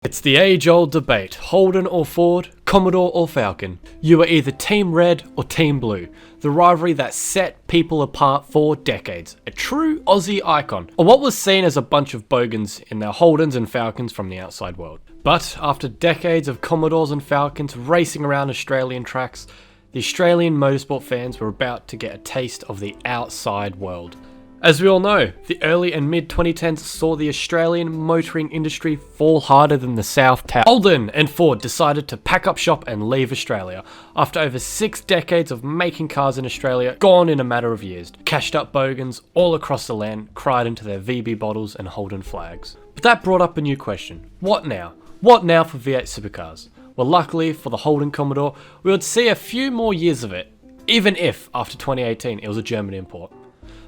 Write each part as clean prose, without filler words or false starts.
It's the age-old debate, Holden or Ford, Commodore or Falcon. You are either Team Red or Team Blue, the rivalry that set people apart for decades, a true Aussie icon, or what was seen as a bunch of bogans in their Holdens and Falcons from the outside world. But after decades of Commodores and Falcons racing around Australian tracks, the Australian motorsport fans were about to get a taste of the outside world. As we all know, the early and mid-2010s saw the Australian motoring industry fall harder than the South Tower. Holden and Ford decided to pack up shop and leave Australia, after over 6 decades of making cars in Australia gone in a matter of years. Cashed up bogans all across the land cried into their VB bottles and Holden flags. But that brought up a new question. What now? What now for V8 supercars? Well, luckily for the Holden Commodore, we would see a few more years of it, even if after 2018 it was a German import.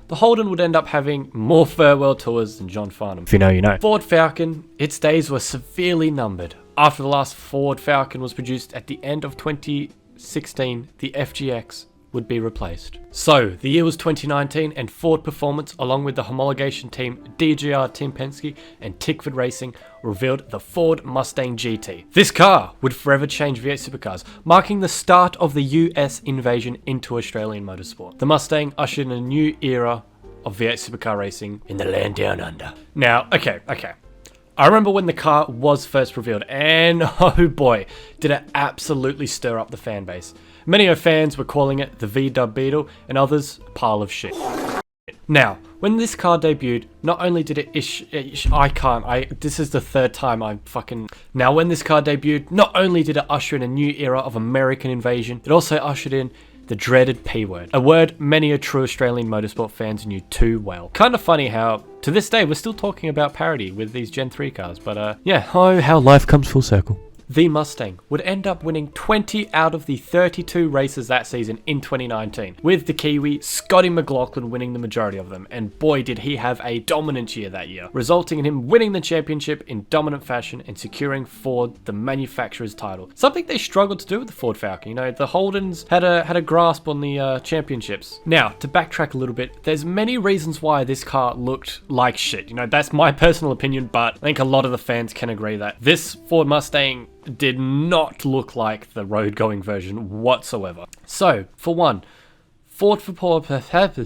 The Holden would end up having more farewell tours than John Farnham. If you know, you know. Ford Falcon, its days were severely numbered. After the last Ford Falcon was produced at the end of 2016, the FGX would be replaced. So, the year was 2019 and Ford Performance, along with the homologation team DJR Tim Penske and Tickford Racing, revealed the Ford Mustang GT. This car would forever change V8 supercars, marking the start of the US invasion into Australian motorsport. The Mustang ushered in a new era of V8 supercar racing in the land down under. Now, okay. I remember when the car was first revealed, and oh boy, did it absolutely stir up the fan base. Many of fans were calling it the V-Dub Beetle, and others, a pile of shit. Now, when this car debuted, not only did it this is the third time when this car debuted, not only did it usher in a new era of American invasion, it also ushered in the dreaded P word, a word many true Australian motorsport fans knew too well. Kind of funny how, to this day, we're still talking about parity with these Gen 3 cars, but yeah, oh, how life comes full circle. The Mustang would end up winning 20 out of the 32 races that season in 2019, with the Kiwi Scotty McLaughlin winning the majority of them, and boy did he have a dominant year that year, resulting in him winning the championship in dominant fashion and securing Ford the manufacturer's title. Something they struggled to do with the Ford Falcon. You know, the Holdens had a grasp on the championships. Now, to backtrack a little bit, there's many reasons why this car looked like shit. You know, that's my personal opinion, but I think a lot of the fans can agree that this Ford Mustang did not look like the road-going version whatsoever. So, for one, Ford Performance had to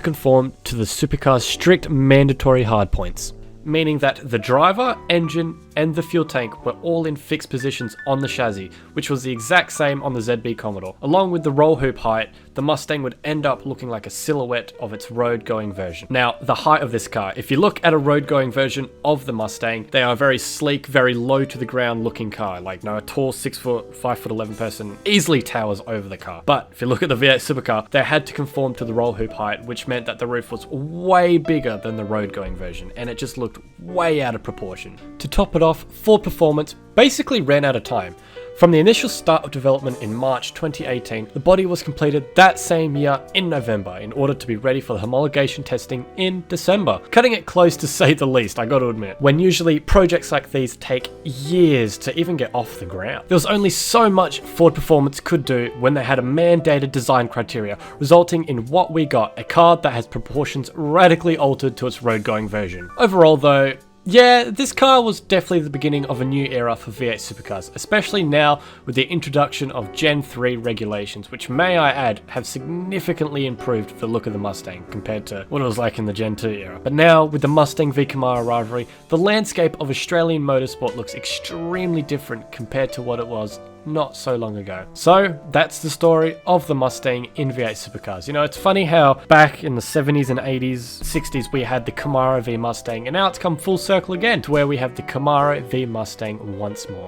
conform to the supercar's strict mandatory hardpoints, meaning that the driver, engine, and the fuel tank were all in fixed positions on the chassis, which was the exact same on the ZB Commodore. Along with the roll hoop height, the Mustang would end up looking like a silhouette of its road-going version. Now, the height of this car, if you look at a road-going version of the Mustang, they are a very sleek, very low to the ground looking car. Like, no, a tall 6 foot, 5 foot 11 person easily towers over the car. But if you look at the V8 supercar, they had to conform to the roll hoop height, which meant that the roof was way bigger than the road-going version, and it just looked way out of proportion. To top it off, Ford Performance basically ran out of time. From the initial start of development in March 2018, the body was completed that same year in November in order to be ready for the homologation testing in December. Cutting it close to say the least, I gotta admit, when usually projects like these take years to even get off the ground. There was only so much Ford Performance could do when they had a mandated design criteria, resulting in what we got, a car that has proportions radically altered to its road-going version. Overall though, yeah, this car was definitely the beginning of a new era for V8 supercars, especially now with the introduction of Gen 3 regulations, which may I add have significantly improved the look of the Mustang compared to what it was like in the Gen 2 era. But now, with the Mustang v Camaro rivalry, the landscape of Australian motorsport looks extremely different compared to what it was not so long ago. So that's the story of the Mustang in V8 supercars. You know, it's funny how back in the 70s and 80s, 60s, we had the Camaro v Mustang, and now it's come full circle again to where we have the Camaro v Mustang once more.